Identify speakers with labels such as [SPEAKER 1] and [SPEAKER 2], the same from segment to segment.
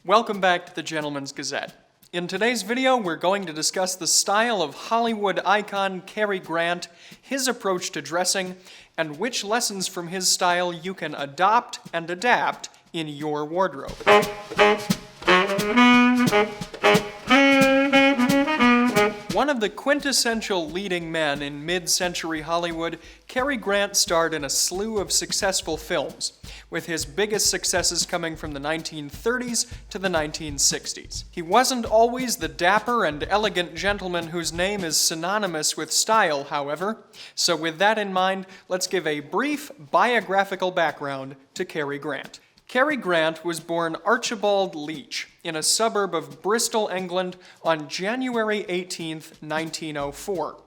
[SPEAKER 1] Welcome back to the Gentleman's Gazette. In today's video, we're going to discuss the style of Hollywood icon Cary Grant, his approach to dressing, and which lessons from his style you can adopt and adapt in your wardrobe. One of the quintessential leading men in mid-century Hollywood, Cary Grant starred in a slew of successful films, with his biggest successes coming from the 1930s to the 1960s. He wasn't always the dapper and elegant gentleman whose name is synonymous with style, however, so with that in mind, let's give a brief biographical background to Cary Grant. Cary Grant was born Archibald Leach in a suburb of Bristol, England on January 18, 1904.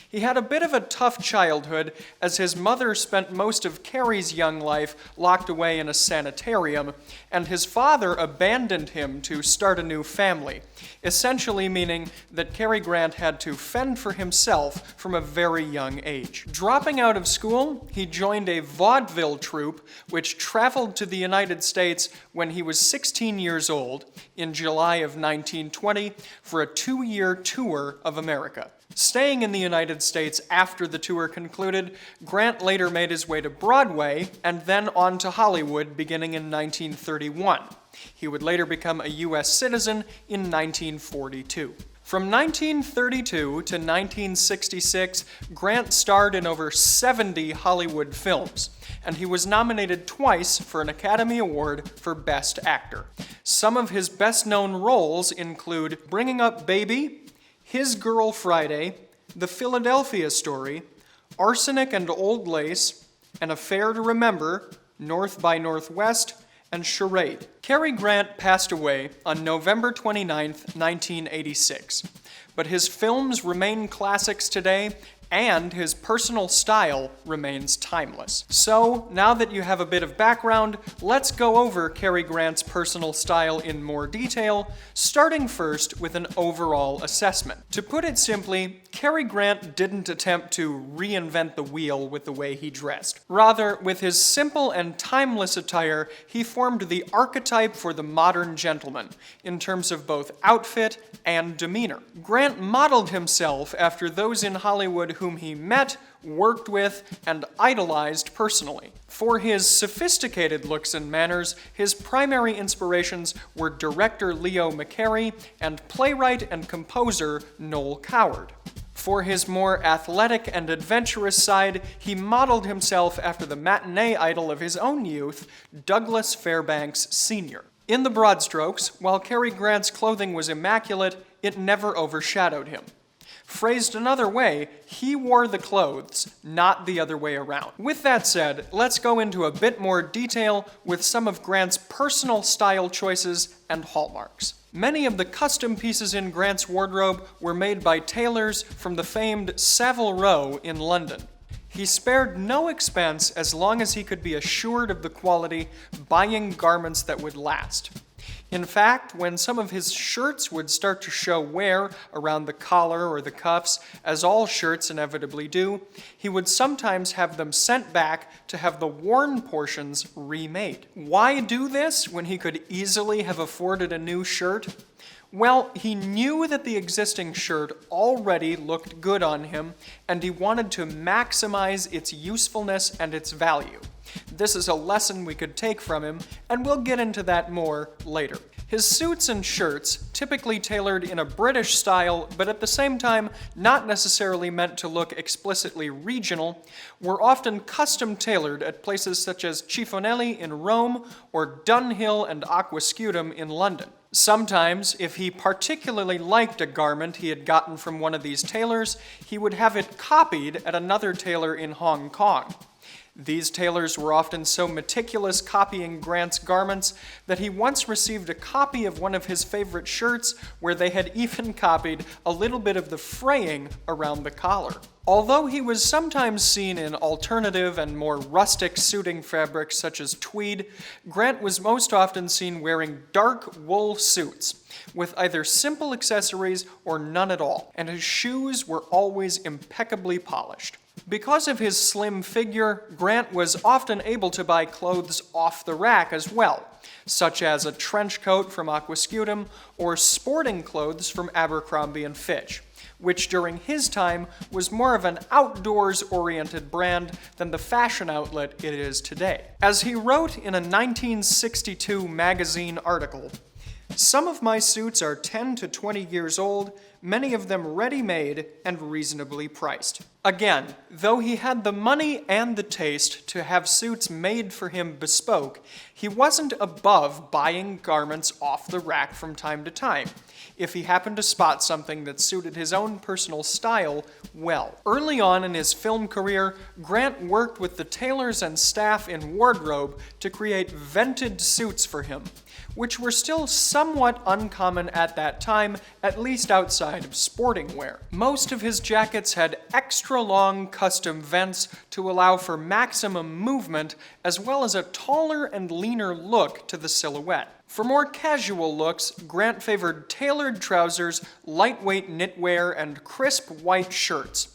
[SPEAKER 1] He had a bit of a tough childhood, as his mother spent most of Cary's young life locked away in a sanitarium, and his father abandoned him to start a new family, essentially meaning that Cary Grant had to fend for himself from a very young age. Dropping out of school, he joined a vaudeville troupe which traveled to the United States when he was 16 years old, in July of 1920, for a 2-year tour of America. Staying in the United States after the tour concluded, Grant later made his way to Broadway and then on to Hollywood beginning in 1931. He would later become a U.S. citizen in 1942. From 1932 to 1966, Grant starred in over 70 Hollywood films, and he was nominated twice for an Academy Award for Best Actor. Some of his best-known roles include Bringing Up Baby, His Girl Friday, The Philadelphia Story, Arsenic and Old Lace, An Affair to Remember, North by Northwest, and Charade. Cary Grant passed away on November 29, 1986, but his films remain classics today, and his personal style remains timeless. So, now that you have a bit of background, let's go over Cary Grant's personal style in more detail, starting first with an overall assessment. To put it simply, Cary Grant didn't attempt to reinvent the wheel with the way he dressed. Rather, with his simple and timeless attire, he formed the archetype for the modern gentleman, in terms of both outfit and demeanor. Grant modeled himself after those in Hollywood whom he met, worked with, and idolized personally. For his sophisticated looks and manners, his primary inspirations were director Leo McCarey and playwright and composer Noel Coward. For his more athletic and adventurous side, he modeled himself after the matinee idol of his own youth, Douglas Fairbanks Sr. In the broad strokes, while Cary Grant's clothing was immaculate, it never overshadowed him. Phrased another way, he wore the clothes, not the other way around. With that said, let's go into a bit more detail with some of Grant's personal style choices and hallmarks. Many of the custom pieces in Grant's wardrobe were made by tailors from the famed Savile Row in London. He spared no expense as long as he could be assured of the quality, buying garments that would last. In fact, when some of his shirts would start to show wear around the collar or the cuffs, as all shirts inevitably do, he would sometimes have them sent back to have the worn portions remade. Why do this when he could easily have afforded a new shirt? Well, he knew that the existing shirt already looked good on him, and he wanted to maximize its usefulness and its value. This is a lesson we could take from him, and we'll get into that more later. His suits and shirts, typically tailored in a British style, but at the same time not necessarily meant to look explicitly regional, were often custom tailored at places such as Cifonelli in Rome or Dunhill and Aquascutum in London. Sometimes, if he particularly liked a garment he had gotten from one of these tailors, he would have it copied at another tailor in Hong Kong. These tailors were often so meticulous copying Grant's garments that he once received a copy of one of his favorite shirts where they had even copied a little bit of the fraying around the collar. Although he was sometimes seen in alternative and more rustic suiting fabrics such as tweed, Grant was most often seen wearing dark wool suits with either simple accessories or none at all, and his shoes were always impeccably polished. Because of his slim figure, Grant was often able to buy clothes off the rack as well, such as a trench coat from Aquascutum or sporting clothes from Abercrombie & Fitch, which during his time was more of an outdoors-oriented brand than the fashion outlet it is today. As he wrote in a 1962 magazine article, "Some of my suits are 10 to 20 years old, many of them ready-made and reasonably priced." Again, though he had the money and the taste to have suits made for him bespoke, he wasn't above buying garments off the rack from time to time, if he happened to spot something that suited his own personal style well. Early on in his film career, Grant worked with the tailors and staff in wardrobe to create vented suits for him, which were still somewhat uncommon at that time, at least outside of sporting wear. Most of his jackets had extra long custom vents to allow for maximum movement, as well as a taller and leaner look to the silhouette. For more casual looks, Grant favored tailored trousers, lightweight knitwear, and crisp white shirts,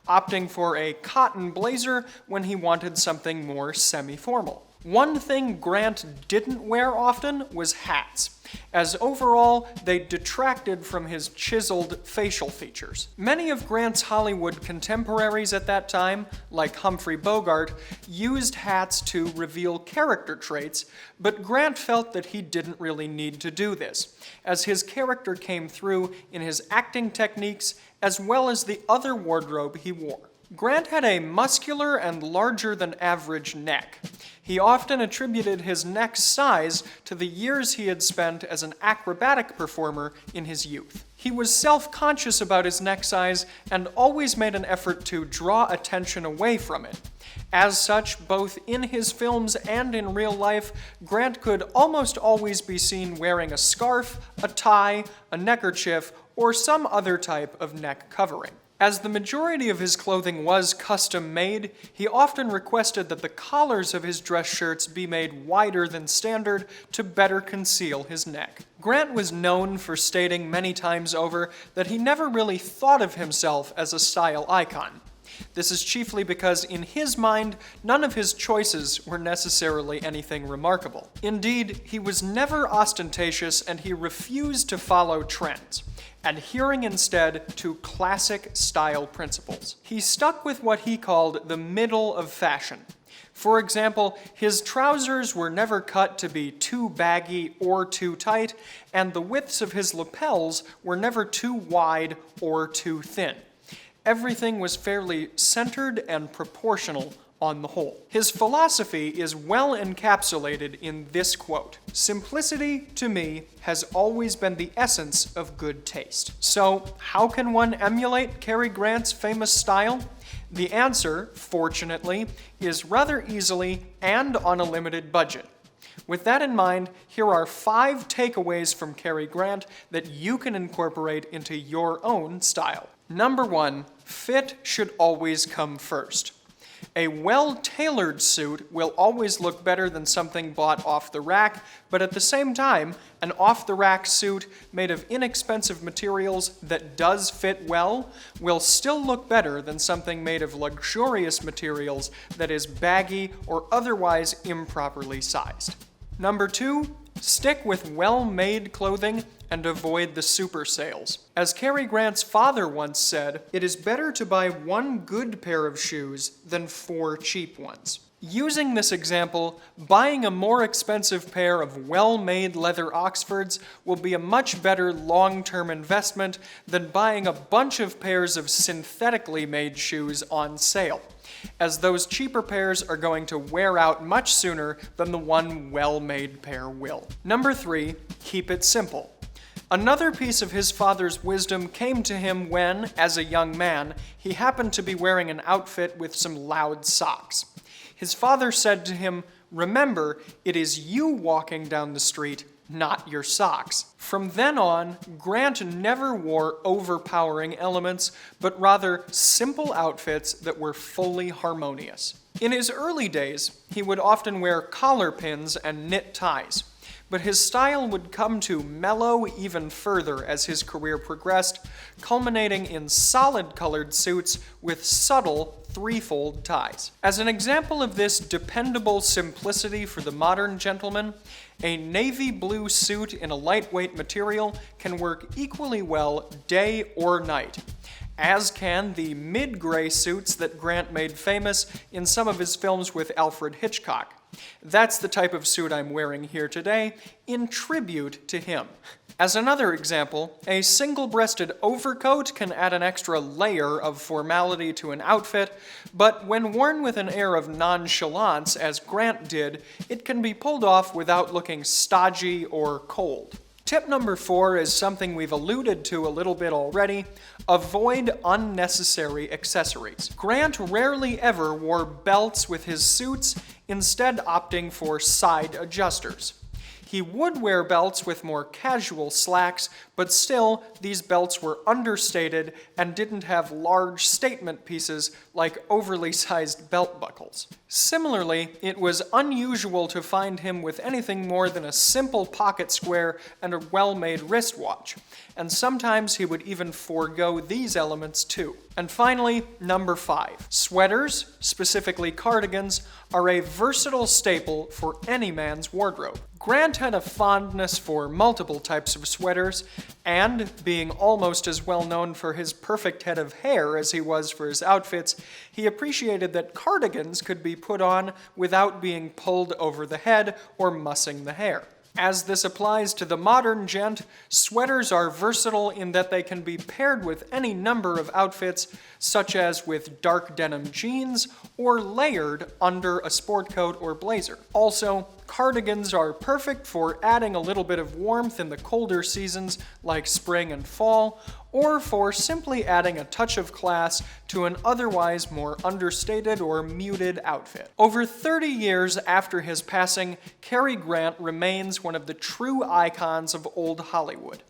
[SPEAKER 1] opting for a cotton blazer when he wanted something more semi-formal. One thing Grant didn't wear often was hats, as overall they detracted from his chiseled facial features. Many of Grant's Hollywood contemporaries at that time, like Humphrey Bogart, used hats to reveal character traits, but Grant felt that he didn't really need to do this, as his character came through in his acting techniques as well as the other wardrobe he wore. Grant had a muscular and larger than average neck. He often attributed his neck's size to the years he had spent as an acrobatic performer in his youth. He was self-conscious about his neck size and always made an effort to draw attention away from it. As such, both in his films and in real life, Grant could almost always be seen wearing a scarf, a tie, a neckerchief, or some other type of neck covering. As the majority of his clothing was custom-made, he often requested that the collars of his dress shirts be made wider than standard to better conceal his neck. Grant was known for stating many times over that he never really thought of himself as a style icon. This is chiefly because, in his mind, none of his choices were necessarily anything remarkable. Indeed, he was never ostentatious and he refused to follow trends, adhering instead to classic style principles. He stuck with what he called the middle of fashion. For example, his trousers were never cut to be too baggy or too tight, and the widths of his lapels were never too wide or too thin. Everything was fairly centered and proportional on the whole. His philosophy is well encapsulated in this quote: "Simplicity, to me, has always been the essence of good taste." So, how can one emulate Cary Grant's famous style? The answer, fortunately, is rather easily and on a limited budget. With that in mind, here are 5 takeaways from Cary Grant that you can incorporate into your own style. Number 1, fit should always come first. A well-tailored suit will always look better than something bought off the rack, but at the same time, an off-the-rack suit made of inexpensive materials that does fit well will still look better than something made of luxurious materials that is baggy or otherwise improperly sized. Number 2, stick with well-made clothing and avoid the super sales. As Cary Grant's father once said, "It is better to buy 1 good pair of shoes than 4 cheap ones." Using this example, buying a more expensive pair of well-made leather Oxfords will be a much better long-term investment than buying a bunch of pairs of synthetically made shoes on sale, as those cheaper pairs are going to wear out much sooner than the one well-made pair will. Number 3, keep it simple. Another piece of his father's wisdom came to him when, as a young man, he happened to be wearing an outfit with some loud socks. His father said to him, "Remember, it is you walking down the street, not your socks." From then on, Grant never wore overpowering elements, but rather simple outfits that were fully harmonious. In his early days, he would often wear collar pins and knit ties, but his style would come to mellow even further as his career progressed, culminating in solid-colored suits with subtle threefold ties. As an example of this dependable simplicity for the modern gentleman, a navy blue suit in a lightweight material can work equally well day or night, as can the mid-gray suits that Grant made famous in some of his films with Alfred Hitchcock. That's the type of suit I'm wearing here today, in tribute to him. As another example, a single-breasted overcoat can add an extra layer of formality to an outfit, but when worn with an air of nonchalance, as Grant did, it can be pulled off without looking stodgy or cold. Tip number 4 is something we've alluded to a little bit already: avoid unnecessary accessories. Grant rarely ever wore belts with his suits, instead opting for side adjusters. He would wear belts with more casual slacks, but still, these belts were understated and didn't have large statement pieces like overly sized belt buckles. Similarly, it was unusual to find him with anything more than a simple pocket square and a well-made wristwatch, and sometimes he would even forego these elements too. And finally, number 5. Sweaters, specifically cardigans, are a versatile staple for any man's wardrobe. Grant had a fondness for multiple types of sweaters, and being almost as well known for his perfect head of hair as he was for his outfits, he appreciated that cardigans could be put on without being pulled over the head or mussing the hair. As this applies to the modern gent, sweaters are versatile in that they can be paired with any number of outfits, such as with dark denim jeans or layered under a sport coat or blazer. Also, cardigans are perfect for adding a little bit of warmth in the colder seasons like spring and fall, or for simply adding a touch of class to an otherwise more understated or muted outfit. Over 30 years after his passing, Cary Grant remains one of the true icons of old Hollywood.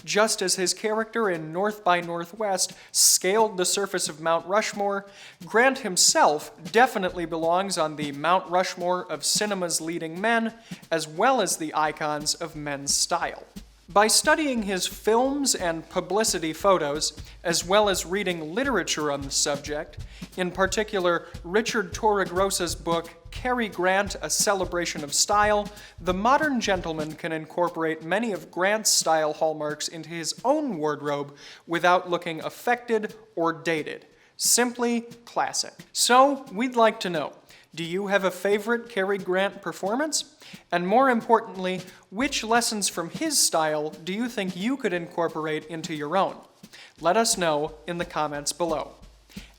[SPEAKER 1] Just as his character in North by Northwest scaled the surface of Mount Rushmore, Grant himself definitely belongs on the Mount Rushmore of cinema's leading men, as well as the icons of men's style. By studying his films and publicity photos, as well as reading literature on the subject, in particular Richard Torregrosa's book Cary Grant, A Celebration of Style, the modern gentleman can incorporate many of Grant's style hallmarks into his own wardrobe without looking affected or dated. Simply classic. So, we'd like to know, do you have a favorite Cary Grant performance? And more importantly, which lessons from his style do you think you could incorporate into your own? Let us know in the comments below.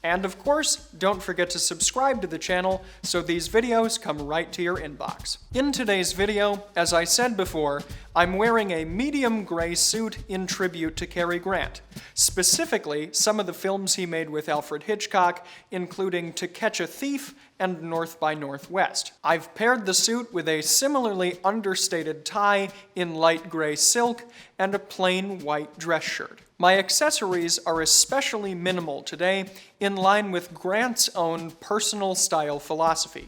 [SPEAKER 1] And of course, don't forget to subscribe to the channel so these videos come right to your inbox. In today's video, as I said before, I'm wearing a medium gray suit in tribute to Cary Grant, specifically some of the films he made with Alfred Hitchcock, including To Catch a Thief and North by Northwest. I've paired the suit with a similarly understated tie in light gray silk and a plain white dress shirt. My accessories are especially minimal today, in line with Grant's own personal style philosophy.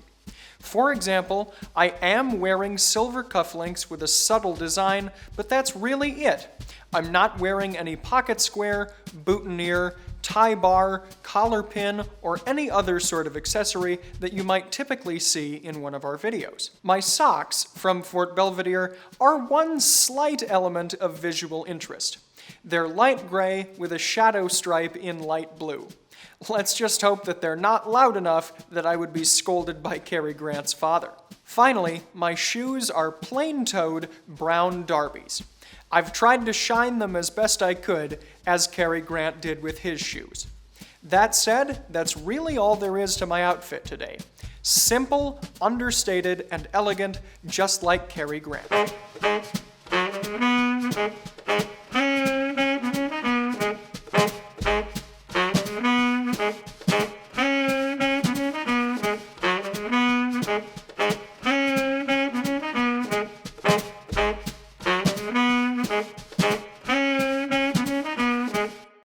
[SPEAKER 1] For example, I am wearing silver cufflinks with a subtle design, but that's really it. I'm not wearing any pocket square, boutonniere, tie bar, collar pin, or any other sort of accessory that you might typically see in one of our videos. My socks from Fort Belvedere are one slight element of visual interest. They're light gray with a shadow stripe in light blue. Let's just hope that they're not loud enough that I would be scolded by Cary Grant's father. Finally, my shoes are plain-toed brown derbies. I've tried to shine them as best I could, as Cary Grant did with his shoes. That said, that's really all there is to my outfit today. Simple, understated, and elegant, just like Cary Grant.